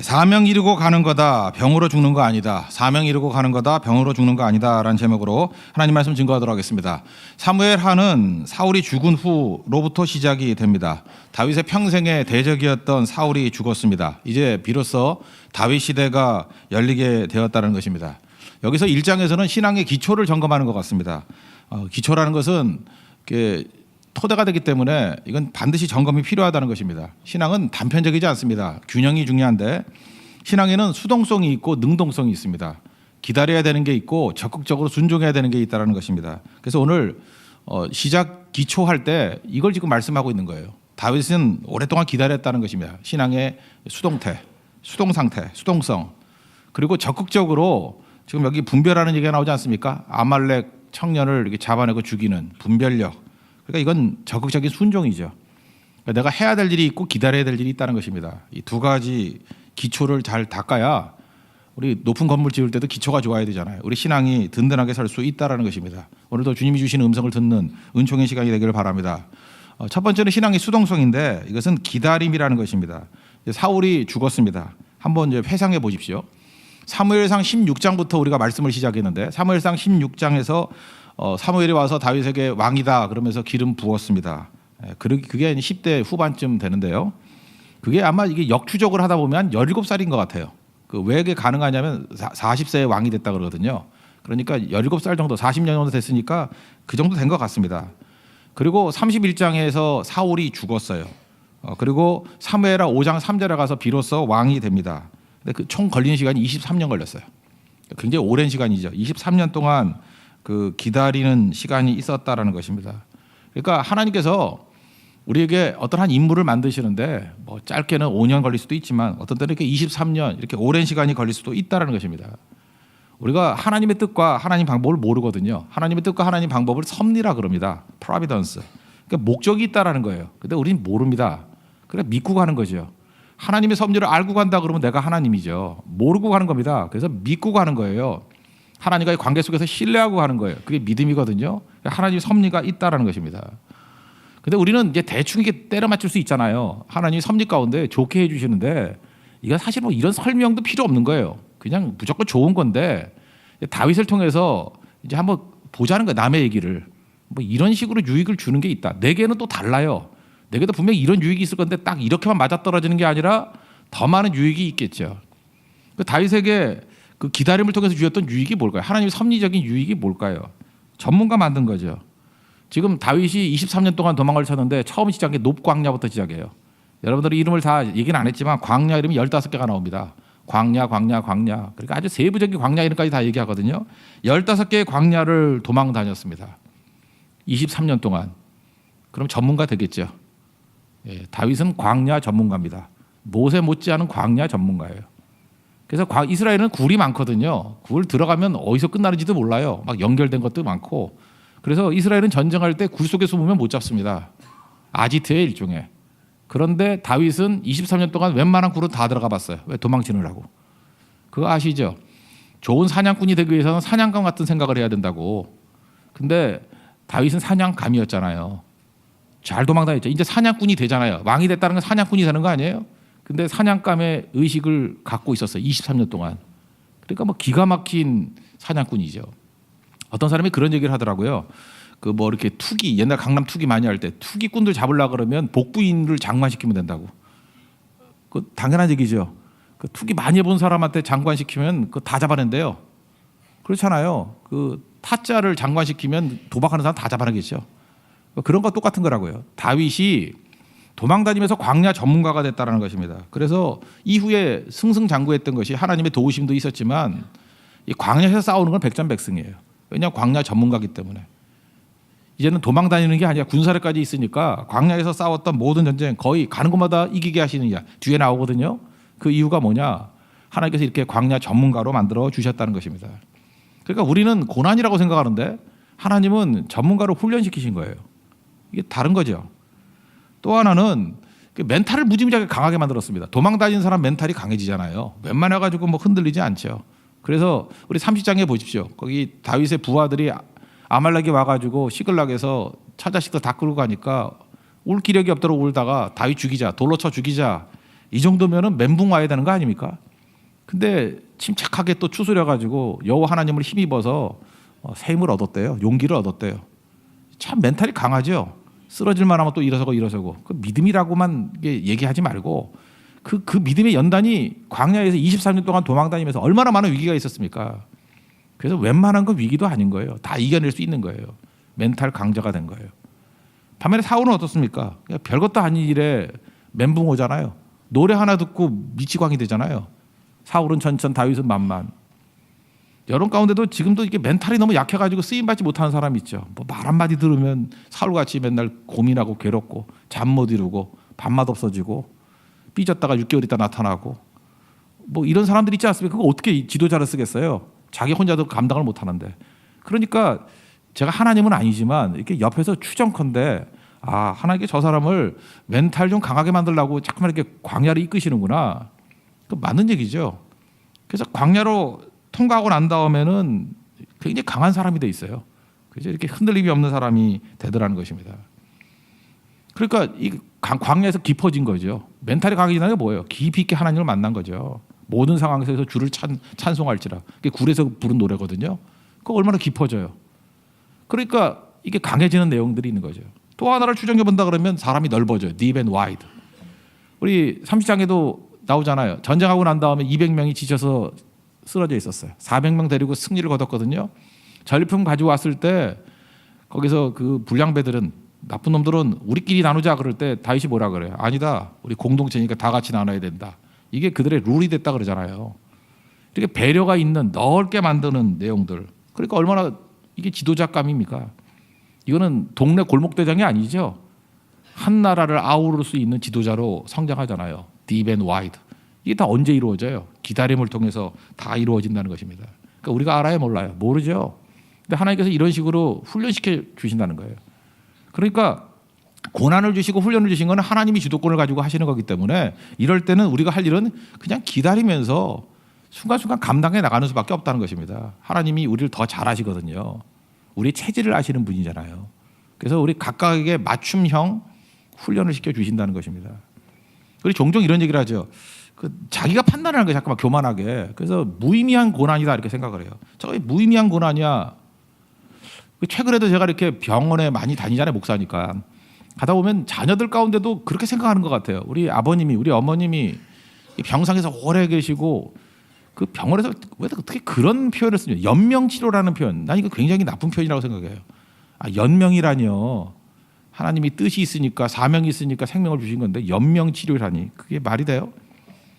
사명 이루고 가는 거다, 병으로 죽는 거 아니다. 사명 이루고 가는 거다, 병으로 죽는 거 아니다라는 제목으로 하나님 말씀 증거하도록 하겠습니다. 사무엘 하는 사울이 죽은 후로부터 시작이 됩니다. 다윗의 평생의 대적이었던 사울이 죽었습니다. 이제 비로소 다윗 시대가 열리게 되었다는 것입니다. 여기서 1장에서는 신앙의 기초를 점검하는 것 같습니다. 기초라는 것은 토대가 되기 때문에 이건 반드시 점검이 필요하다는 것입니다. 신앙은 단편적이지 않습니다. 균형이 중요한데 신앙에는 수동성이 있고 능동성이 있습니다. 기다려야 되는 게 있고 적극적으로 순종해야 되는 게 있다는 것입니다. 그래서 오늘 시작 기초할 때 이걸 지금 말씀하고 있는 거예요. 다윗은 오랫동안 기다렸다는 것입니다. 신앙의 수동태, 수동상태, 수동성, 그리고 적극적으로 지금 여기 분별하는 얘기가 나오지 않습니까? 아말렉 청년을 이렇게 잡아내고 죽이는 분별력. 그러니까 이건 적극적인 순종이죠. 그러니까 내가 해야 될 일이 있고 기다려야 될 일이 있다는 것입니다. 이 두 가지 기초를 잘 닦아야 우리 높은 건물 지을 때도 기초가 좋아야 되잖아요. 우리 신앙이 든든하게 설 수 있다는 것입니다. 오늘도 주님이 주시는 음성을 듣는 은총의 시간이 되기를 바랍니다. 첫 번째는 신앙의 수동성인데 이것은 기다림이라는 것입니다. 사울이 죽었습니다. 한번 이제 회상해 보십시오. 사무엘상 16장부터 우리가 말씀을 시작했는데 사무엘상 16장에서 사무엘이 와서 다윗에게 왕이다 그러면서 기름 부었습니다. 그게 10대 후반쯤 되는데요. 그게 아마 이게 역추적을 하다 보면 17살인 것 같아요. 왜 그게 가능하냐면 40세에 왕이 됐다 그러거든요. 그러니까 17살 정도, 40년 정도 됐으니까 그 정도 된 것 같습니다. 그리고 31장에서 사울이 죽었어요. 그리고 사무엘하 5장 3절에 가서 비로소 왕이 됩니다. 근데 그 총 걸리는 시간이 23년 걸렸어요. 굉장히 오랜 시간이죠. 23년 동안 그 기다리는 시간이 있었다라는 것입니다. 그러니까 하나님께서 우리에게 어떤 한 인물을 만드시는데 뭐 짧게는 5년 걸릴 수도 있지만 어떤 때는 이렇게 23년 이렇게 오랜 시간이 걸릴 수도 있다라는 것입니다. 우리가 하나님의 뜻과 하나님 방법을 모르거든요. 하나님의 뜻과 하나님 방법을 섭리라 그럽니다. providence. 그러니까 목적이 있다라는 거예요. 근데 우리는 모릅니다. 그래 믿고 가는 거죠. 하나님의 섭리를 알고 간다 그러면 내가 하나님이죠. 모르고 가는 겁니다. 그래서 믿고 가는 거예요. 하나님과의 관계 속에서 신뢰하고 가는 거예요. 그게 믿음이거든요. 하나님의 섭리가 있다라는 것입니다. 근데 우리는 이제 대충 이게 때려 맞출 수 있잖아요. 하나님이 섭리 가운데 좋게 해주시는데 이건 사실 뭐 이런 설명도 필요 없는 거예요. 그냥 무조건 좋은 건데 다윗을 통해서 이제 한번 보자는 거예요. 남의 얘기를 뭐 이런 식으로 유익을 주는 게 있다. 내게는 또 달라요. 내게도 분명히 이런 유익이 있을 건데 딱 이렇게만 맞아떨어지는 게 아니라 더 많은 유익이 있겠죠. 다윗에게 그 기다림을 통해서 주셨던 유익이 뭘까요? 하나님의 섭리적인 유익이 뭘까요? 전문가 만든 거죠. 지금 다윗이 23년 동안 도망을 쳤는데 처음 시작한 게 높광야부터 시작해요. 여러분들이 이름을 다 얘기는 안 했지만 광야 이름이 15개가 나옵니다. 광야. 그러니까 아주 세부적인 광야 이름까지 다 얘기하거든요. 15개의 광야를 도망 다녔습니다. 23년 동안. 그럼 전문가 되겠죠. 다윗은 광야 전문가입니다. 모세 못지않은 광야 전문가예요. 그래서 이스라엘은 굴이 많거든요. 굴 들어가면 어디서 끝나는지도 몰라요. 막 연결된 것도 많고. 그래서 이스라엘은 전쟁할 때 굴 속에 숨으면 못 잡습니다. 아지트의 일종의. 그런데 다윗은 23년 동안 웬만한 굴은 다 들어가 봤어요. 왜? 도망치느라고. 그거 아시죠? 좋은 사냥꾼이 되기 위해서는 사냥감 같은 생각을 해야 된다고. 근데 다윗은 사냥감이었잖아요. 잘 도망다녔죠. 이제 사냥꾼이 되잖아요. 왕이 됐다는 건 사냥꾼이 되는 거 아니에요? 근데 사냥감의 의식을 갖고 있었어요. 23년 동안. 그러니까 뭐 기가 막힌 사냥꾼이죠. 어떤 사람이 그런 얘기를 하더라고요. 그 뭐 이렇게 투기, 옛날 강남 투기 많이 할 때 투기꾼들 잡으려고 그러면 복부인을 장관시키면 된다고. 그 당연한 얘기죠. 그 투기 많이 해본 사람한테 장관시키면 그 다 잡아낸대요. 그렇잖아요. 그 타짜를 장관시키면 도박하는 사람 다 잡아내겠죠. 그런 거 똑같은 거라고요. 다윗이 도망다니면서 광야 전문가가 됐다는 것입니다. 그래서 이후에 승승장구했던 것이 하나님의 도우심도 있었지만 이 광야에서 싸우는 건 백전백승이에요. 왜냐하면 광야 전문가이기 때문에. 이제는 도망다니는 게 아니라 군사력까지 있으니까 광야에서 싸웠던 모든 전쟁 거의 가는 곳마다 이기게 하시는 게 뒤에 나오거든요. 그 이유가 뭐냐? 하나님께서 이렇게 광야 전문가로 만들어 주셨다는 것입니다. 그러니까 우리는 고난이라고 생각하는데 하나님은 전문가로 훈련시키신 거예요. 이게 다른 거죠. 또 하나는 멘탈을 무지무지하게 강하게 만들었습니다. 도망다니는 사람 멘탈이 강해지잖아요. 웬만해가지고 뭐 흔들리지 않죠. 그래서 우리 30장에 보십시오. 거기 다윗의 부하들이 아말렉이 와가지고 시글락에서 처자식들 다 끌고 가니까 울 기력이 없도록 울다가 다윗 죽이자, 돌로 쳐 죽이자 이 정도면은 멘붕 와야 되는 거 아닙니까? 근데 침착하게 또 추스려 가지고 여호와 하나님을 힘입어서 샘을 얻었대요. 용기를 얻었대요. 참 멘탈이 강하죠. 쓰러질 만하면 또 일어서고 그 믿음이라고만 얘기하지 말고 그 믿음의 연단이 광야에서 23년 동안 도망 다니면서 얼마나 많은 위기가 있었습니까? 그래서 웬만한 건 위기도 아닌 거예요. 다 이겨낼 수 있는 거예요. 멘탈 강자가 된 거예요. 반면에 사울은 어떻습니까? 별것도 아닌 일에 멘붕 오잖아요. 노래 하나 듣고 미치광이 되잖아요. 사울은 천천, 다윗은 만만. 여론 가운데도 지금도 이게 멘탈이 너무 약해가지고 쓰임받지 못하는 사람이 있죠. 뭐 말 한마디 들으면 사울같이 맨날 고민하고 괴롭고 잠 못 이루고 밥맛 없어지고 삐졌다가 6개월 있다 나타나고 뭐 이런 사람들이 있지 않습니까? 그거 어떻게 지도자를 쓰겠어요? 자기 혼자도 감당을 못하는데. 그러니까 제가 하나님은 아니지만 이렇게 옆에서 추정컨대 하나님께 저 사람을 멘탈 좀 강하게 만들려고 자꾸만 이렇게 광야를 이끄시는구나. 그 맞는 얘기죠. 그래서 광야로 통과하고 난 다음에는 굉장히 강한 사람이 돼 있어요. 그래서 이렇게 흔들림이 없는 사람이 되더라는 것입니다. 그러니까 이 광야에서 깊어진 거죠. 멘탈이 강해지는 게 뭐예요? 깊이 있게 하나님을 만난 거죠. 모든 상황에서 주를 찬송할지라. 그게 굴에서 부른 노래거든요. 그거 얼마나 깊어져요. 그러니까 이게 강해지는 내용들이 있는 거죠. 또 하나를 추정해 본다 그러면 사람이 넓어져요. deep and wide. 우리 30장에도 나오잖아요. 전쟁하고 난 다음에 200명이 지쳐서 쓰러져 있었어요. 400명 데리고 승리를 거뒀거든요. 전리품 가지고 왔을 때 거기서 그 불량배들은 나쁜 놈들은 우리끼리 나누자 그럴 때 다윗이 뭐라 그래요? 아니다. 우리 공동체니까 다 같이 나눠야 된다. 이게 그들의 룰이 됐다 그러잖아요. 이렇게 배려가 있는 넓게 만드는 내용들. 그러니까 얼마나 이게 지도자감입니까? 이거는 동네 골목대장이 아니죠. 한 나라를 아우를 수 있는 지도자로 성장하잖아요. deep and wide. 이게 다 언제 이루어져요? 기다림을 통해서 다 이루어진다는 것입니다. 그러니까 우리가 알아야 몰라요. 모르죠. 근데 하나님께서 이런 식으로 훈련시켜 주신다는 거예요. 그러니까 고난을 주시고 훈련을 주신 건 하나님이 주도권을 가지고 하시는 거기 때문에 이럴 때는 우리가 할 일은 그냥 기다리면서 순간순간 감당해 나가는 수밖에 없다는 것입니다. 하나님이 우리를 더 잘하시거든요. 우리 체질을 아시는 분이잖아요. 그래서 우리 각각에게 맞춤형 훈련을 시켜 주신다는 것입니다. 우리 종종 이런 얘기를 하죠. 자기가 판단하는 게 잠깐만 교만하게. 그래서 무의미한 고난이다 이렇게 생각을 해요. 저게 무의미한 고난이야. 최근에도 제가 이렇게 병원에 많이 다니잖아요. 목사니까. 가다 보면 자녀들 가운데도 그렇게 생각하는 것 같아요. 우리 아버님이, 우리 어머님이 병상에서 오래 계시고 그 병원에서 왜 어떻게 그런 표현을 쓰냐. 연명치료라는 표현. 난 이거 굉장히 나쁜 표현이라고 생각해요. 연명이라니요. 하나님이 뜻이 있으니까 사명이 있으니까 생명을 주신 건데 연명치료라니 그게 말이 돼요?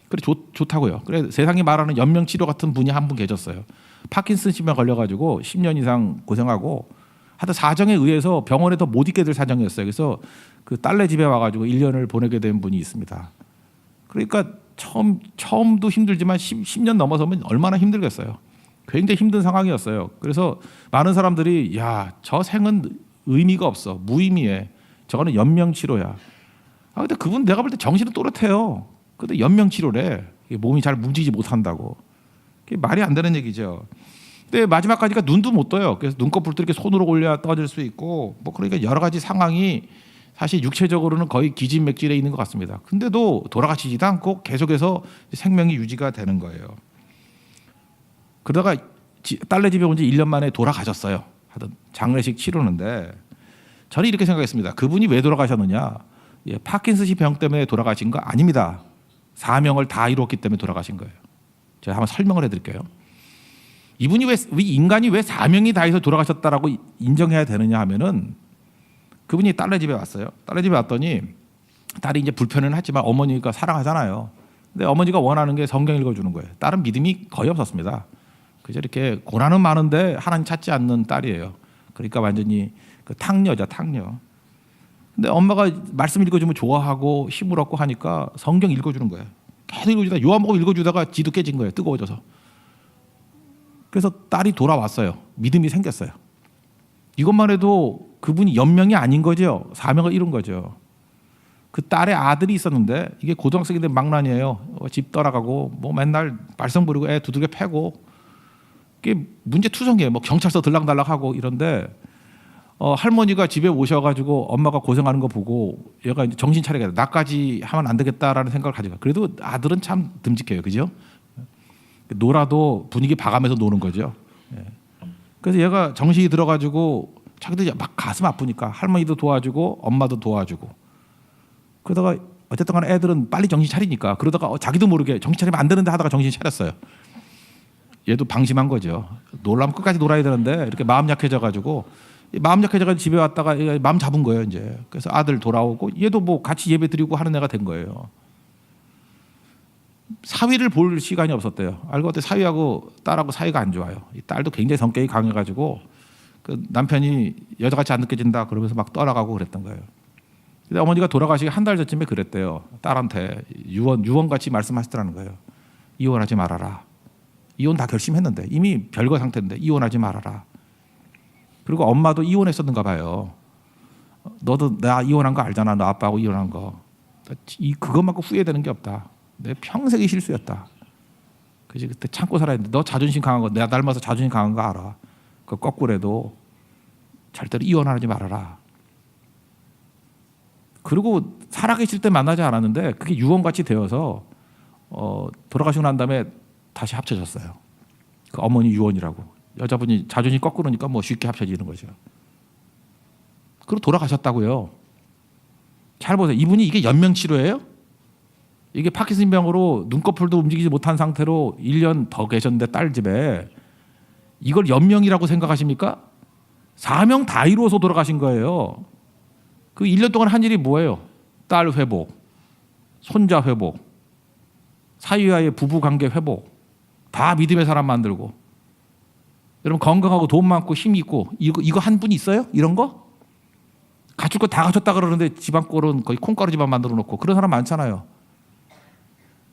그래 좋다고요. 그래 세상이 말하는 연명치료 같은 분이 한 분 계셨어요. 파킨슨심에 걸려가지고 10년 이상 고생하고 하여튼 사정에 의해서 병원에 더 못 있게 될 사정이었어요. 그래서 그 딸네 집에 와가지고 1년을 보내게 된 분이 있습니다. 그러니까 처음도 힘들지만 10년 넘어서면 얼마나 힘들겠어요. 굉장히 힘든 상황이었어요. 그래서 많은 사람들이 저 생은 의미가 없어. 무의미해. 저거는 연명치료야. 근데 그분 내가 볼 때 정신은 또렷해요. 근데 연명치료래. 몸이 잘 움직이지 못한다고. 그게 말이 안 되는 얘기죠. 근데 마지막까지가 눈도 못 떠요. 그래서 눈꺼풀도 이렇게 손으로 올려 떠질 수 있고 뭐 그러니까 여러 가지 상황이 사실 육체적으로는 거의 기진맥진에 있는 것 같습니다. 근데도 돌아가시지도 않고 계속해서 생명이 유지가 되는 거예요. 그러다가 딸네 집에 온 지 1년 만에 돌아가셨어요. 하여튼 장례식 치르는데 저는 이렇게 생각했습니다. 그분이 왜 돌아가셨느냐? 파킨슨씨 병 때문에 돌아가신 거 아닙니다. 사명을 다 이루었기 때문에 돌아가신 거예요. 제가 한번 설명을 해드릴게요. 이분이 인간이 왜 사명이 다해서 돌아가셨다라고 인정해야 되느냐 하면은 그분이 딸네 집에 왔어요. 딸네 집에 왔더니 딸이 이제 불편은 하지만 어머니가 사랑하잖아요. 근데 어머니가 원하는 게 성경 읽어주는 거예요. 딸은 믿음이 거의 없었습니다. 그저 이렇게 고난은 많은데 하나님 찾지 않는 딸이에요. 그러니까 완전히 그 탕녀죠, 탕녀. 근데 엄마가 말씀 읽어주면 좋아하고 힘을 얻고 하니까 성경 읽어주는 거예요. 계속 읽어주다가 요한복음 읽어주다가 지도 깨진 거예요. 뜨거워져서. 그래서 딸이 돌아왔어요. 믿음이 생겼어요. 이것만 해도 그분이 연명이 아닌 거죠. 사명을 이룬 거죠. 그 딸의 아들이 있었는데 이게 고등학생인데 망나니예요. 집 떠나가고 뭐 맨날 말썽 부리고 애 두들겨 패고 이게 문제투성이에요. 뭐 경찰서 들락달락하고 이런데 할머니가 집에 오셔가지고 엄마가 고생하는 거 보고 얘가 이제 정신 차리겠다. 나까지 하면 안 되겠다라는 생각을 가지고. 그래도 아들은 참 듬직해요, 그죠? 놀아도 분위기 봐가면서 노는 거죠. 예. 그래서 얘가 정신이 들어가지고 자기도 막 가슴 아프니까 할머니도 도와주고 엄마도 도와주고. 그러다가 어쨌든 간에 애들은 빨리 정신 차리니까 그러다가 자기도 모르게 정신 차리면 안 되는데 하다가 정신 차렸어요. 얘도 방심한 거죠. 놀라면 끝까지 놀아야 되는데 이렇게 마음 약해져가지고 집에 왔다가 마음 잡은 거예요 이제. 그래서 아들 돌아오고 얘도 뭐 같이 예배 드리고 하는 애가 된 거예요. 사위를 볼 시간이 없었대요. 알고 봤더니 사위하고 딸하고 사이가 안 좋아요. 이 딸도 굉장히 성격이 강해가지고 그 남편이 여자같이 안 느껴진다 그러면서 막 떠나가고 그랬던 거예요. 근데 어머니가 돌아가시기 한 달 전쯤에 그랬대요. 딸한테 유언같이 말씀하시더라는 거예요. 이혼하지 말아라. 이혼 다 결심했는데 이미 별거 상태인데 이혼하지 말아라. 그리고 엄마도 이혼했었는가 봐요. 너도 나 이혼한 거 알잖아. 너 아빠하고 이혼한 거. 그것만큼 후회되는 게 없다. 내 평생의 실수였다. 그지 그때 참고 살아야 했는데 너 자존심 강한 거 내가 닮아서 자존심 강한 거 알아. 그 거꾸로라도 절대로 이혼하지 말아라. 그리고 살아계실 때 만나지 않았는데 그게 유언같이 되어서 돌아가시고 난 다음에 다시 합쳐졌어요. 그 어머니 유언이라고. 여자분이 자존심 거꾸로니까 뭐 쉽게 합쳐지는 거죠. 그리고 돌아가셨다고요. 잘 보세요. 이분이 이게 연명치료예요? 이게 파킨슨병으로 눈꺼풀도 움직이지 못한 상태로 1년 더 계셨는데 딸 집에 이걸 연명이라고 생각하십니까? 사명 다 이루어서 돌아가신 거예요. 그 1년 동안 한 일이 뭐예요? 딸 회복, 손자 회복, 사위와의 부부관계 회복, 다 믿음의 사람 만들고. 여러분 건강하고 돈 많고 힘 있고 이거 한 분이 있어요? 이런 거? 갖출 거 다 갖췄다 그러는데 집안 꼴은 거의 콩가루 집안 만들어 놓고 그런 사람 많잖아요.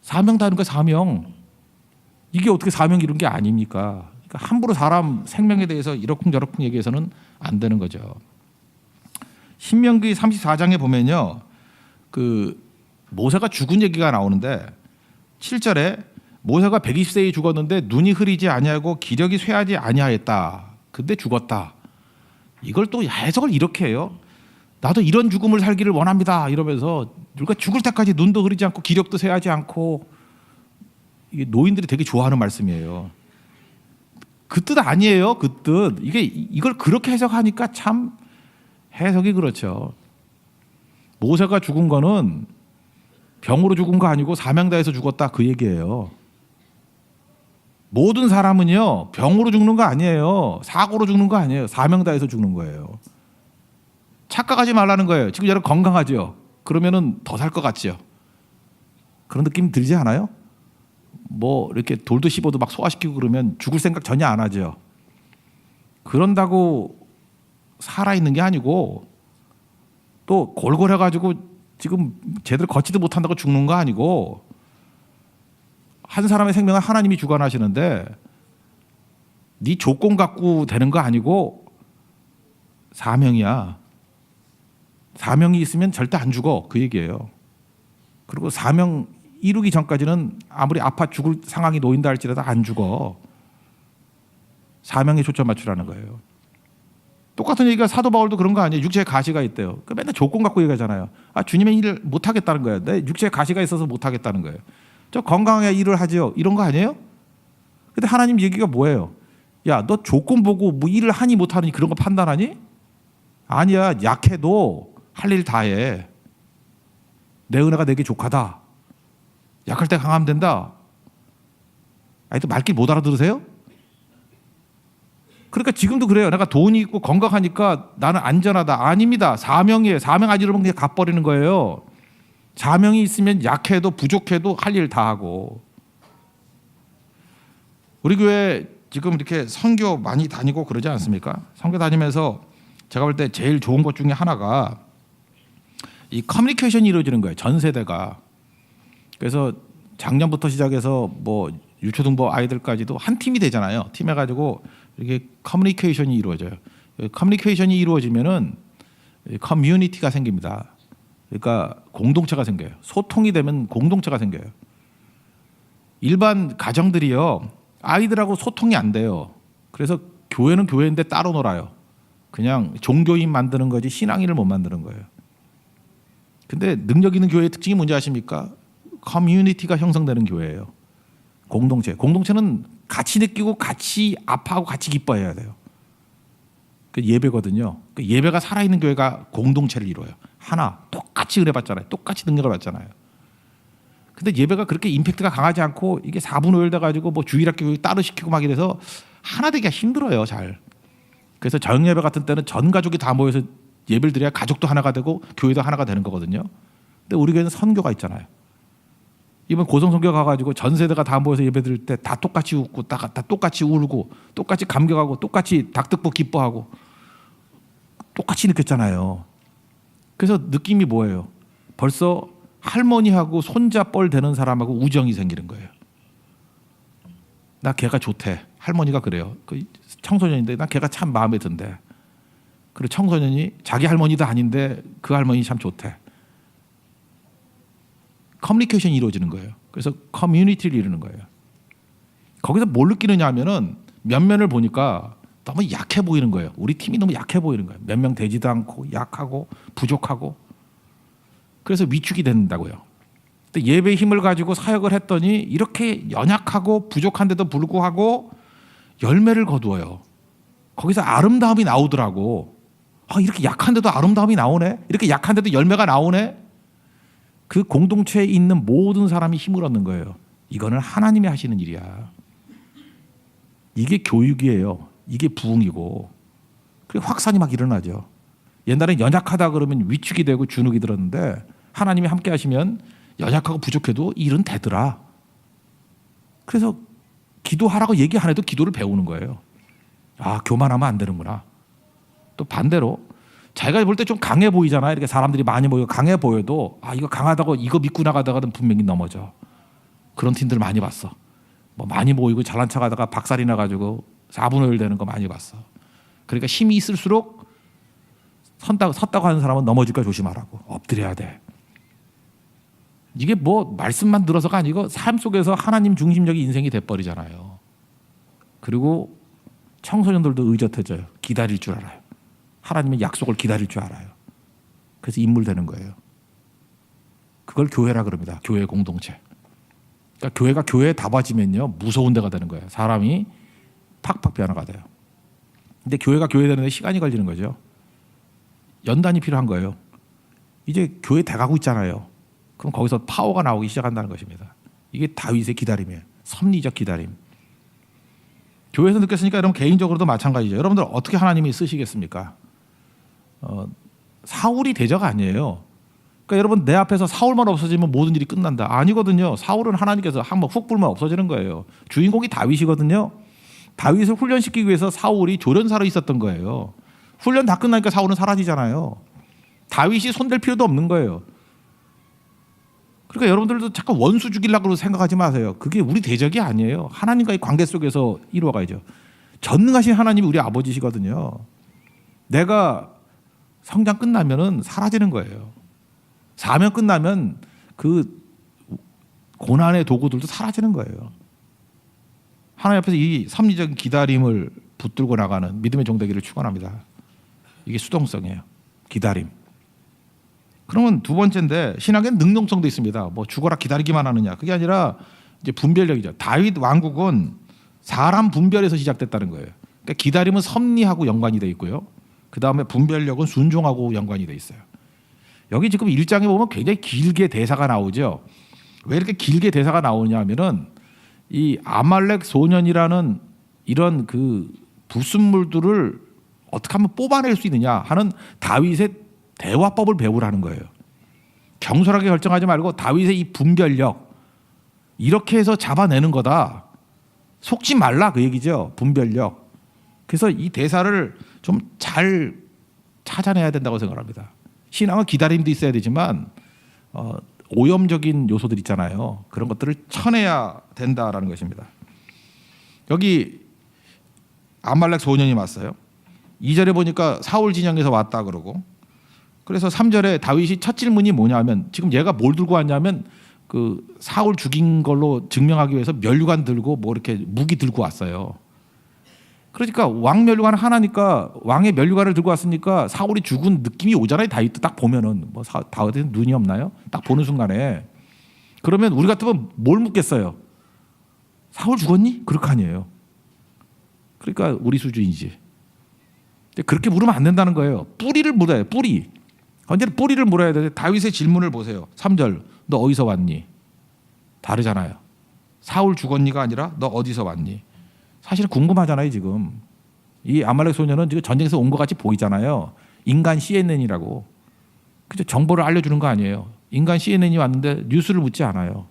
사명 다 하는 거 사명. 이게 어떻게 사명 이룬 게 아닙니까? 그러니까 함부로 사람 생명에 대해서 이러쿵저러쿵 얘기해서는 안 되는 거죠. 신명기 34장에 보면요. 그 모세가 죽은 얘기가 나오는데 7절에 모세가 120세에 죽었는데 눈이 흐리지 아니하고 기력이 쇠하지 아니하였다. 근데 죽었다. 이걸 또 해석을 이렇게 해요. 나도 이런 죽음을 살기를 원합니다. 이러면서 누가 죽을 때까지 눈도 흐리지 않고 기력도 쇠하지 않고. 이게 노인들이 되게 좋아하는 말씀이에요. 그 뜻 아니에요. 그 뜻. 이걸 그렇게 해석하니까 참 해석이 그렇죠. 모세가 죽은 거는 병으로 죽은 거 아니고 사명 다해서 죽었다 그 얘기예요. 모든 사람은요 병으로 죽는 거 아니에요. 사고로 죽는 거 아니에요. 사명 다해서 죽는 거예요. 착각하지 말라는 거예요. 지금 여러분 건강하죠? 그러면은 더 살 것 같죠? 그런 느낌 들지 않아요? 뭐 이렇게 돌도 씹어도 막 소화시키고 그러면 죽을 생각 전혀 안 하죠. 그런다고 살아있는 게 아니고 또 골골해가지고 지금 제대로 걷지도 못한다고 죽는 거 아니고 한 사람의 생명을 하나님이 주관하시는데 네 조건 갖고 되는 거 아니고 사명이야. 사명이 있으면 절대 안 죽어 그 얘기예요. 그리고 사명 이루기 전까지는 아무리 아파 죽을 상황이 놓인다 할지라도 안 죽어. 사명에 초점 맞추라는 거예요. 똑같은 얘기가 사도 바울도 그런 거 아니에요. 육체에 가시가 있대요. 그 맨날 조건 갖고 얘기하잖아요. 아 주님의 일을 못 하겠다는 거예요. 내 육체에 가시가 있어서 못 하겠다는 거예요. 저 건강해야 일을 하죠. 이런 거 아니에요? 근데 하나님 얘기가 뭐예요? 야, 너 조건 보고 뭐 일을 하니 못 하니 그런 거 판단하니? 아니야. 약해도 할 일 다 해. 내 은혜가 내게 족하다. 약할 때 강하면 된다. 아니 또 말귀 못 알아들으세요? 그러니까 지금도 그래요. 내가 돈이 있고 건강하니까 나는 안전하다. 아닙니다. 사명이에요. 사명 안 이루면 그냥 갚버리는 거예요. 사명이 있으면 약해도 부족해도 할 일 다 하고. 우리 교회 지금 이렇게 선교 많이 다니고 그러지 않습니까? 선교 다니면서 제가 볼 때 제일 좋은 것 중에 하나가 이 커뮤니케이션이 이루어지는 거예요. 전 세대가. 그래서 작년부터 시작해서 뭐 유초등부 아이들까지도 한 팀이 되잖아요. 팀 해가지고 이렇게 커뮤니케이션이 이루어져요. 커뮤니케이션이 이루어지면은 커뮤니티가 생깁니다. 그러니까 공동체가 생겨요. 소통이 되면 공동체가 생겨요. 일반 가정들이요 아이들하고 소통이 안 돼요. 그래서 교회는 교회인데 따로 놀아요. 그냥 종교인 만드는 거지 신앙인을 못 만드는 거예요. 근데 능력 있는 교회의 특징이 뭔지 아십니까? 커뮤니티가 형성되는 교회예요. 공동체. 공동체는 같이 느끼고 같이 아파하고 같이 기뻐해야 돼요. 그 예배거든요. 그 예배가 살아있는 교회가 공동체를 이루어요. 하나 똑같이 은혜 받잖아요. 똑같이 능력을 받잖아요. 근데 예배가 그렇게 임팩트가 강하지 않고 이게 4분 5일 돼가지고 뭐 주일학교 따로 시키고 막 이래서 하나 되기가 힘들어요. 잘. 그래서 저녁예배 같은 때는 전 가족이 다 모여서 예배를 드려야 가족도 하나가 되고 교회도 하나가 되는 거거든요. 근데 우리 교회는 선교가 있잖아요. 이번 고성선교 가가지고 전 세대가 다 모여서 예배 드릴 때 다 똑같이 웃고 다 똑같이 울고 똑같이 감격하고 똑같이 닭듣보 기뻐하고 똑같이 느꼈잖아요. 그래서 느낌이 뭐예요? 벌써 할머니하고 손자 뻘 되는 사람하고 우정이 생기는 거예요. 나 걔가 좋대. 할머니가 그래요. 그 청소년인데 나 걔가 참 마음에 든대. 그리고 청소년이 자기 할머니도 아닌데 그 할머니 참 좋대. 커뮤니케이션이 이루어지는 거예요. 그래서 커뮤니티를 이루는 거예요. 거기서 뭘 느끼느냐 하면은 면면을 보니까 너무 약해 보이는 거예요. 우리 팀이 너무 약해 보이는 거예요. 몇 명 되지도 않고 약하고 부족하고. 그래서 위축이 된다고요. 근데 예배의 힘을 가지고 사역을 했더니 이렇게 연약하고 부족한데도 불구하고 열매를 거두어요. 거기서 아름다움이 나오더라고. 이렇게 약한데도 아름다움이 나오네. 이렇게 약한데도 열매가 나오네. 그 공동체에 있는 모든 사람이 힘을 얻는 거예요. 이거는 하나님이 하시는 일이야. 이게 교육이에요. 이게 부흥이고. 그리고 확산이 막 일어나죠. 옛날엔 연약하다 그러면 위축이 되고 주눅이 들었는데 하나님이 함께 하시면 연약하고 부족해도 일은 되더라. 그래서 기도하라고 얘기 안 해도 기도를 배우는 거예요. 교만하면 안 되는구나. 또 반대로 자기가 볼 때 좀 강해 보이잖아요. 이렇게 사람들이 많이 모이고 강해 보여도 이거 강하다고 이거 믿고 나가다가는 분명히 넘어져. 그런 팀들 많이 봤어. 뭐 많이 모이고 잘난 척하다가 박살이 나가지고 4분의 1 되는 거 많이 봤어. 그러니까 힘이 있을수록 섰다고 하는 사람은 넘어질까 조심하라고. 엎드려야 돼. 이게 뭐 말씀만 들어서가 아니고 삶 속에서 하나님 중심적인 인생이 돼버리잖아요. 그리고 청소년들도 의젓해져요. 기다릴 줄 알아요. 하나님의 약속을 기다릴 줄 알아요. 그래서 인물되는 거예요. 그걸 교회라 그럽니다. 교회 공동체. 그러니까 교회가 교회에 다 빠지면요 무서운 데가 되는 거예요. 사람이 팍팍 변화가 돼요. 근데 교회가 교회 되는데 시간이 걸리는 거죠. 연단이 필요한 거예요. 이제 교회 돼가고 있잖아요. 그럼 거기서 파워가 나오기 시작한다는 것입니다. 이게 다윗의 기다림이에요. 섭리적 기다림. 교회에서 느꼈으니까 여러분 개인적으로도 마찬가지죠. 여러분들 어떻게 하나님이 쓰시겠습니까? 사울이 대적 아니에요. 그러니까 여러분 내 앞에서 사울만 없어지면 모든 일이 끝난다. 아니거든요. 사울은 하나님께서 한번 훅 불면 없어지는 거예요. 주인공이 다윗이거든요. 다윗을 훈련시키기 위해서 사울이 조련사로 있었던 거예요. 훈련 다 끝나니까 사울은 사라지잖아요. 다윗이 손댈 필요도 없는 거예요. 그러니까 여러분들도 잠깐 원수 죽이려고 생각하지 마세요. 그게 우리 대적이 아니에요. 하나님과의 관계 속에서 이루어가야죠. 전능하신 하나님이 우리 아버지시거든요. 내가 성장 끝나면은 사라지는 거예요. 사명 끝나면 그 고난의 도구들도 사라지는 거예요. 하나님 앞에서 이 섭리적인 기다림을 붙들고 나가는 믿음의 종되기를 축원합니다. 이게 수동성이에요. 기다림. 그러면 두 번째인데 신학엔 능동성도 있습니다. 뭐 죽어라 기다리기만 하느냐. 그게 아니라 이제 분별력이죠. 다윗 왕국은 사람 분별에서 시작됐다는 거예요. 그러니까 기다림은 섭리하고 연관이 돼 있고요. 그 다음에 분별력은 순종하고 연관이 돼 있어요. 여기 지금 1장에 보면 굉장히 길게 대사가 나오죠. 왜 이렇게 길게 대사가 나오냐 하면은 이 아말렉 소년이라는 이런 그 불순물들을 어떻게 하면 뽑아낼 수 있느냐 하는 다윗의 대화법을 배우라는 거예요. 경솔하게 결정하지 말고 다윗의 이 분별력 이렇게 해서 잡아내는 거다. 속지 말라 그 얘기죠. 분별력. 그래서 이 대사를 좀 잘 찾아내야 된다고 생각합니다. 신앙은 기다림도 있어야 되지만 오염적인 요소들 있잖아요. 그런 것들을 쳐내야 된다라는 것입니다. 여기 아말렉 소년이 왔어요. 2절에 보니까 사울 진영에서 왔다 그러고 그래서 3절에 다윗이 첫 질문이 뭐냐면 지금 얘가 뭘 들고 왔냐면 그 사울 죽인 걸로 증명하기 위해서 멸류관 들고 뭐 이렇게 무기 들고 왔어요. 그러니까 왕 면류관을 하나니까 왕의 면류관을 들고 왔으니까 사울이 죽은 느낌이 오잖아요. 다윗도 딱 보면은 뭐 다윗은 눈이 없나요? 딱 보는 순간에. 그러면 우리 같으면 뭘 묻겠어요? 사울 죽었니? 그럴 거 아니에요. 그러니까 우리 수준이지. 그렇게 물으면 안 된다는 거예요. 뿌리를 물어야 해요. 뿌리. 언제나 뿌리를 물어야 돼요. 다윗의 질문을 보세요. 3절. 너 어디서 왔니? 다르잖아요. 사울 죽었니가 아니라 너 어디서 왔니? 사실 궁금하잖아요. 지금 이 아말렉 소녀는 지금 전쟁에서 온 것 같이 보이잖아요. 인간 CNN이라고. 그죠? 정보를 알려주는 거 아니에요. 인간 CNN이 왔는데 뉴스를 묻지 않아요.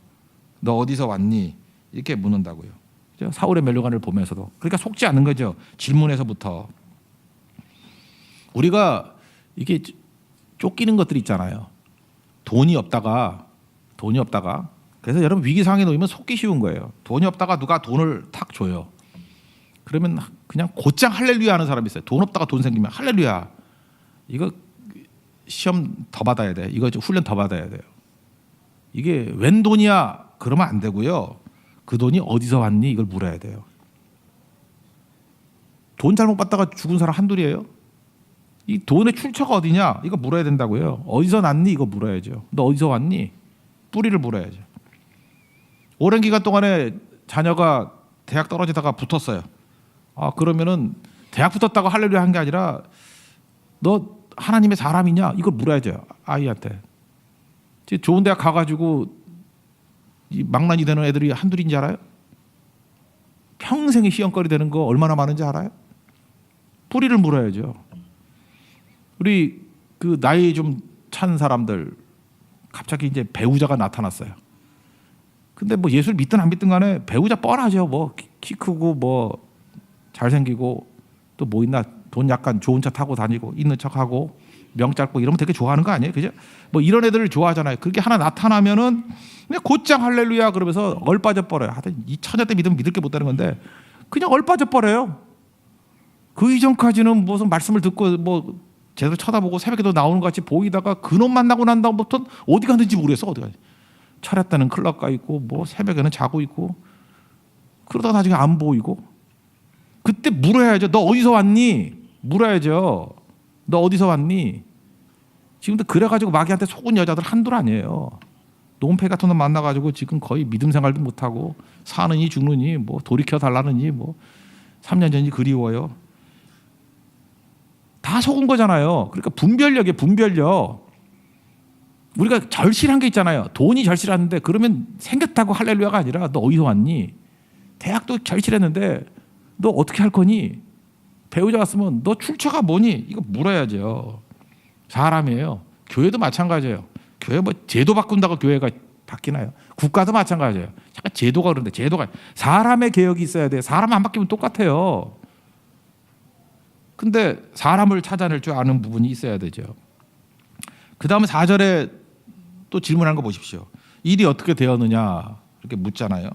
너 어디서 왔니? 이렇게 묻는다고요. 그죠? 사울의 면류관을 보면서도. 그러니까 속지 않는 거죠. 질문에서부터. 우리가 이게 쫓기는 것들이 있잖아요. 돈이 없다가 그래서 여러분 위기 상황에 놓이면 속기 쉬운 거예요. 돈이 없다가 누가 돈을 탁 줘요. 그러면 그냥 곧장 할렐루야 하는 사람이 있어요. 돈 없다가 돈 생기면 할렐루야. 이거 시험 더 받아야 돼. 이거 훈련 더 받아야 돼요. 이게 웬 돈이야? 그러면 안 되고요. 그 돈이 어디서 왔니? 이걸 물어야 돼요. 돈 잘못 받다가 죽은 사람 한둘이에요. 이 돈의 출처가 어디냐? 이거 물어야 된다고요. 어디서 났니? 이거 물어야죠. 너 어디서 왔니? 뿌리를 물어야죠. 오랜 기간 동안에 자녀가 대학 떨어지다가 붙었어요. 그러면은 대학 붙었다고 할렐루야 한 게 아니라 너 하나님의 사람이냐? 이걸 물어야죠. 아이한테. 좋은 대학 가가지고 이 망나니 되는 애들이 한둘인지 알아요? 평생의 시험거리 되는 거 얼마나 많은지 알아요? 뿌리를 물어야죠. 우리 그 나이 좀 찬 사람들 갑자기 이제 배우자가 나타났어요. 근데 뭐 예수를 믿든 안 믿든 간에 배우자 뻔하죠. 뭐 키 크고 뭐 잘생기고 또 뭐 있나 돈 약간 좋은 차 타고 다니고 있는 척하고 명 짧고 이러면 되게 좋아하는 거 아니에요? 그죠? 뭐 이런 애들을 좋아하잖아요. 그렇게 하나 나타나면은 그냥 곧장 할렐루야 그러면서 얼빠져 버려요. 하여튼 이 처녀 때 믿으면 믿을 게 못다는 건데 그냥 얼빠져 버려요. 그 이전까지는 무슨 말씀을 듣고 뭐 제대로 쳐다보고 새벽에도 나오는 것 같이 보이다가 그놈 만나고 난 다음부터는 어디 갔는지 모르겠어. 어디 갔는지. 차렸다는 클럽 가 있고 뭐 새벽에는 자고 있고 그러다가 나중에 안 보이고 그때 물어야죠. 너 어디서 왔니? 물어야죠. 너 어디서 왔니? 지금도 그래가지고 마귀한테 속은 여자들 한둘 아니에요. 노은패 같은 놈 만나가지고 지금 거의 믿음 생활도 못하고 사느니 죽느니 뭐 돌이켜 달라느니 뭐 3년 전이 그리워요. 다 속은 거잖아요. 그러니까 분별력이에요. 분별력. 우리가 절실한 게 있잖아요. 돈이 절실한데 그러면 생겼다고 할렐루야가 아니라 너 어디서 왔니? 대학도 절실했는데 너 어떻게 할 거니? 배우자 왔으면 너 출처가 뭐니? 이거 물어야죠. 사람이에요. 교회도 마찬가지예요. 교회 뭐 제도 바꾼다고 교회가 바뀌나요? 국가도 마찬가지예요. 잠깐 제도가 그런데 제도가 사람의 개혁이 있어야 돼요. 사람 안 바뀌면 똑같아요. 근데 사람을 찾아낼 줄 아는 부분이 있어야 되죠. 그 다음에 4절에 또 질문한 거 보십시오. 일이 어떻게 되었느냐 이렇게 묻잖아요.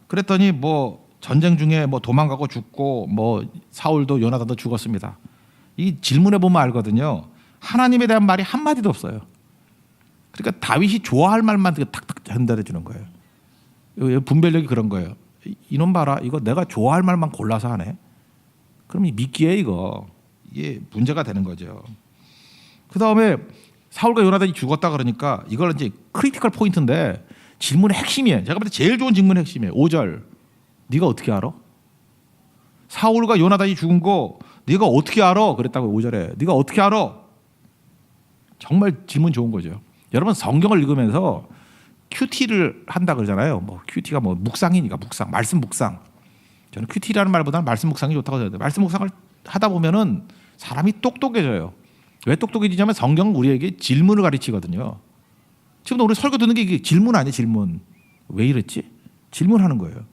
그랬더니 뭐 전쟁 중에 뭐 도망가고 죽고 뭐 사울도 요나단도 죽었습니다. 이 질문해 보면 알거든요. 하나님에 대한 말이 한 마디도 없어요. 그러니까 다윗이 좋아할 말만 탁탁 전달해 주는 거예요. 분별력이 그런 거예요. 이놈 봐라, 이거 내가 좋아할 말만 골라서 하네. 그럼 믿기에 이게 문제가 되는 거죠. 그 다음에 사울과 요나단이 죽었다 그러니까 이걸 이제 크리티컬 포인트인데 질문의 핵심이에요. 제가 볼 때 제일 좋은 질문의 핵심이에요. 5절. 네가 어떻게 알아? 사울과 요나단이 죽은 거 네가 어떻게 알아? 그랬다고 5절에. 네가 어떻게 알아? 정말 질문 좋은 거죠. 여러분 성경을 읽으면서 큐티를 한다 그러잖아요. 뭐 큐티가 뭐 묵상이니까 묵상, 말씀 묵상. 저는 큐티라는 말보다는 말씀 묵상이 좋다고 생각해요. 말씀 묵상을 하다 보면은 사람이 똑똑해져요. 왜 똑똑해지냐면 성경은 우리에게 질문을 가르치거든요. 지금도 우리 설교 듣는 게 이게 질문 아니에요. 질문. 왜 이랬지? 질문하는 거예요.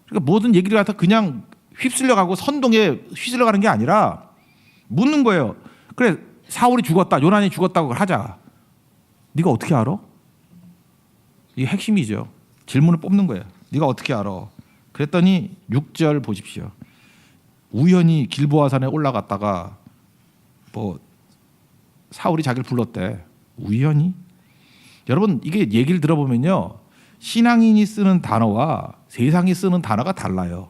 그러니까 모든 얘기를 갖다 그냥 휩쓸려가고 선동에 휘쓸려가는 게 아니라 묻는 거예요. 그래, 사울이 죽었다, 요나단이 죽었다고 하자. 네가 어떻게 알아? 이게 핵심이죠. 질문을 뽑는 거예요. 네가 어떻게 알아? 그랬더니 6절 보십시오. 우연히 길보아산에 올라갔다가 뭐 사울이 자기를 불렀대. 우연히? 여러분 이게 얘기를 들어보면요. 신앙인이 쓰는 단어와 세상이 쓰는 단어가 달라요.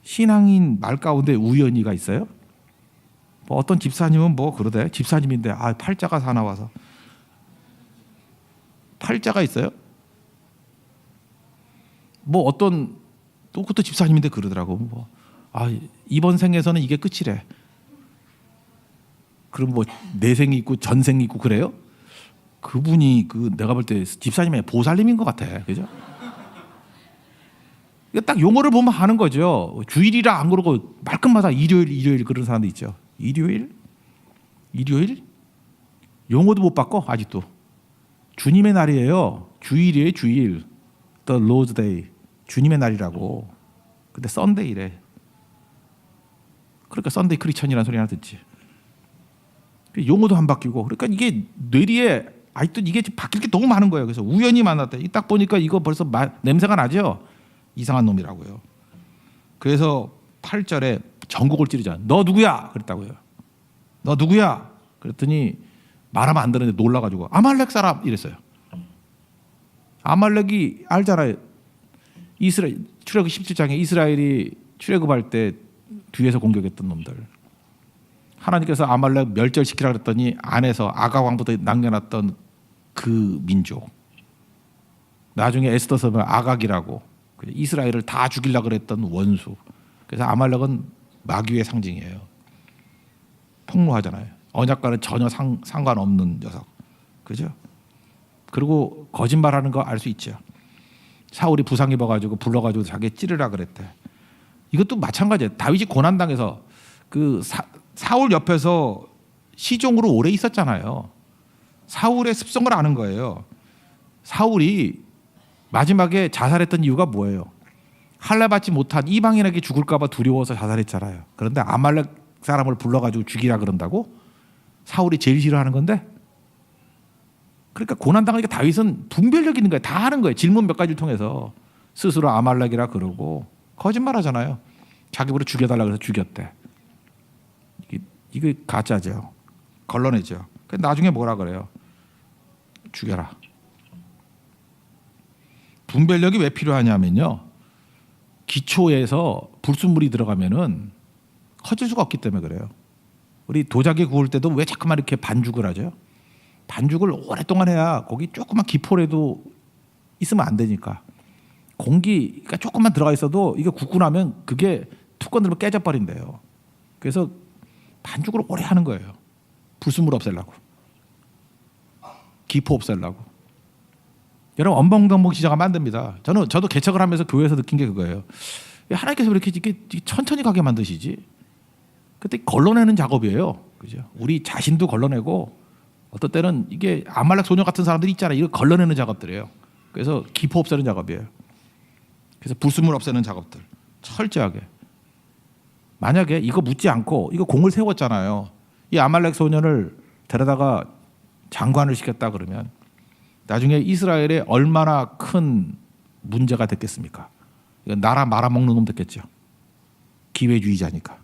신앙인 말 가운데 우연히가 있어요? 뭐 어떤 집사님은 뭐 그러대. 집사님인데 팔자가 사나워서. 팔자가 있어요? 뭐 어떤 또 그것도 집사님인데 그러더라고. 뭐 이번 생에서는 이게 끝이래. 그럼 뭐 내생이 있고 전생이 있고 그래요? 그분이 내가 볼 때 집사님의 보살님인 것 같아. 그죠? 이거 딱 용어를 보면 하는 거죠. 주일이라 안 그러고 말끝마다 일요일 그런 사람도 있죠. 일요일? 용어도 못 바꿔 아직도. 주님의 날이에요. 주일이에요. 주일. The Lord's Day. 주님의 날이라고. 근데 썬데이래. 그러니까 썬데이 크리스천이라는 소리 하나 듣지. 용어도 안 바뀌고. 그러니까 이게 뇌리에 아직도 이게 바뀔 게 너무 많은 거예요. 그래서 우연히 만났다. 딱 보니까 이거 벌써 냄새가 나죠. 이상한 놈이라고요. 그래서 8절에 전곡을 찌르자. 너 누구야? 그랬다고요. 너 누구야? 그랬더니 말하면 안 되는데 놀라가지고 아말렉 사람 이랬어요. 아말렉이 알잖아요. 이스라엘 출애굽 17장에 이스라엘이 출애굽할 때 뒤에서 공격했던 놈들. 하나님께서 아말렉 멸절시키라 그랬더니 안에서 아가 왕부터 남겨놨던 그 민족. 나중에 에스더서 보면 아각이라고 이스라엘을 다 죽이려고 그랬던 원수. 그래서 아말렉은 마귀의 상징이에요. 폭로하잖아요. 언약과는 전혀 상관없는 녀석. 그죠? 그리고 거짓말하는 거 알 수 있죠. 사울이 부상 입어가지고 불러가지고 자기 찌르라 그랬대. 이것도 마찬가지예요. 다윗이 고난당해서 사울 옆에서 시종으로 오래 있었잖아요. 사울의 습성을 아는 거예요. 사울이 마지막에 자살했던 이유가 뭐예요? 할례받지 못한 이방인에게 죽을까 봐 두려워서 자살했잖아요. 그런데 아말렉 사람을 불러가지고 죽이라 그런다고? 사울이 제일 싫어하는 건데? 그러니까 고난당하니까 다윗은 분별력 있는 거예요. 다 하는 거예요. 질문 몇 가지를 통해서 스스로 아말렉이라 그러고 거짓말하잖아요. 자기 보고 죽여달라 그래서 죽였대. 이게 가짜죠. 걸러내죠. 나중에 뭐라 그래요? 죽여라. 분별력이 왜 필요하냐면요. 기초에서 불순물이 들어가면은 커질 수가 없기 때문에 그래요. 우리 도자기 구울 때도 왜 자꾸만 이렇게 반죽을 하죠? 반죽을 오랫동안 해야 거기 조그만 기포라도 있으면 안 되니까. 공기가 조금만 들어가 있어도 이게 굽고 나면 그게 툭 건드리면 깨져버린대요. 그래서 반죽을 오래 하는 거예요. 불순물 없애려고. 기포 없애려고. 여러분 엄벙덩벙 시작하면 안 됩니다. 저도 개척을 하면서 교회에서 느낀 게 그거예요. 하나님께서 왜 이렇게 천천히 가게 만드시지? 그때 걸러내는 작업이에요. 그죠? 우리 자신도 걸러내고 어떤 때는 이게 아말렉 소녀 같은 사람들이 있잖아요. 이거 걸러내는 작업들이에요. 그래서 기포 없애는 작업이에요. 그래서 불순물 없애는 작업들 철저하게. 만약에 이거 묻지 않고 이거 공을 세웠잖아요. 이 아말렉 소년을 데려다가 장관을 시켰다 그러면 나중에 이스라엘에 얼마나 큰 문제가 됐겠습니까? 이건 나라 말아먹는 놈 됐겠죠. 기회주의자니까.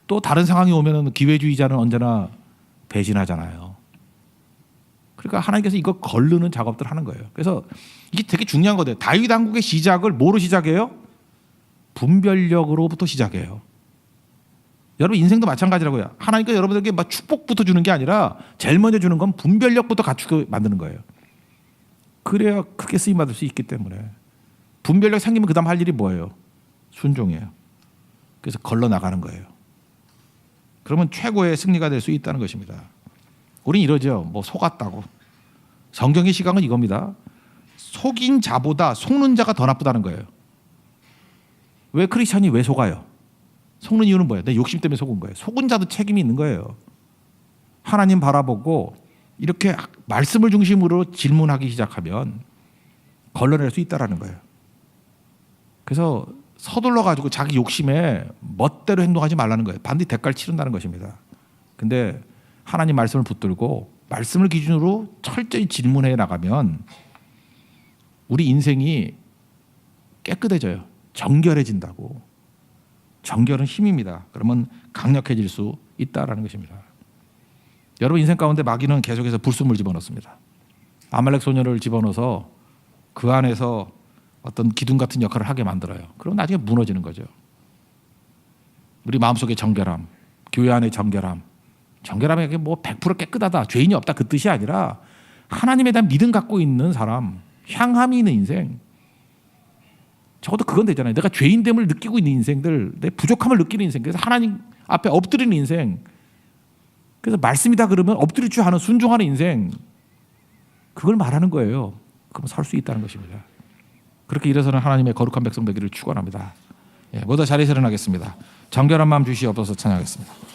또 다른 상황이 오면은 기회주의자는 언제나 배신하잖아요. 그러니까 하나님께서 이거 걸르는 작업들 하는 거예요. 그래서 이게 되게 중요한 거예요. 다윗 왕국의 시작을 뭐로 시작해요? 분별력으로부터 시작해요. 여러분 인생도 마찬가지라고요. 하나님께서 여러분들에게 막 축복부터 주는 게 아니라 제일 먼저 주는 건 분별력부터 갖추게 만드는 거예요. 그래야 크게 쓰임 받을 수 있기 때문에. 분별력 생기면 그 다음 할 일이 뭐예요? 순종이에요. 그래서 걸러 나가는 거예요. 그러면 최고의 승리가 될 수 있다는 것입니다. 우린 이러죠. 뭐 속았다고. 성경의 시각은 이겁니다. 속인 자보다 속는 자가 더 나쁘다는 거예요. 왜 크리스찬이 왜 속아요? 속는 이유는 뭐예요? 내 욕심 때문에 속은 거예요. 속은 자도 책임이 있는 거예요. 하나님 바라보고 이렇게 말씀을 중심으로 질문하기 시작하면 걸러낼 수 있다라는 거예요. 그래서 서둘러 가지고 자기 욕심에 멋대로 행동하지 말라는 거예요. 반드시 대가를 치른다는 것입니다. 근데 하나님 말씀을 붙들고 말씀을 기준으로 철저히 질문해 나가면 우리 인생이 깨끗해져요. 정결해진다고. 정결은 힘입니다. 그러면 강력해질 수 있다라는 것입니다. 여러분 인생 가운데 마귀는 계속해서 불순물 집어넣습니다. 아말렉 소녀를 집어넣어서 그 안에서 어떤 기둥 같은 역할을 하게 만들어요. 그럼 나중에 무너지는 거죠. 우리 마음속의 정결함, 교회 안의 정결함. 정결함이 뭐 100% 깨끗하다, 죄인이 없다 그 뜻이 아니라 하나님에 대한 믿음 갖고 있는 사람, 향함이 있는 인생. 적어도 그건 되잖아요. 내가 죄인됨을 느끼고 있는 인생들, 내 부족함을 느끼는 인생. 그래서 하나님 앞에 엎드리는 인생. 그래서 말씀이다 그러면 엎드릴 줄 아는 순종하는 인생. 그걸 말하는 거예요. 그럼 설 수 있다는 것입니다. 그렇게 일어서는 하나님의 거룩한 백성 되기를 축원합니다. 모두 자리에서 일어나겠습니다. 정결한 마음 주시옵소서 찬양하겠습니다.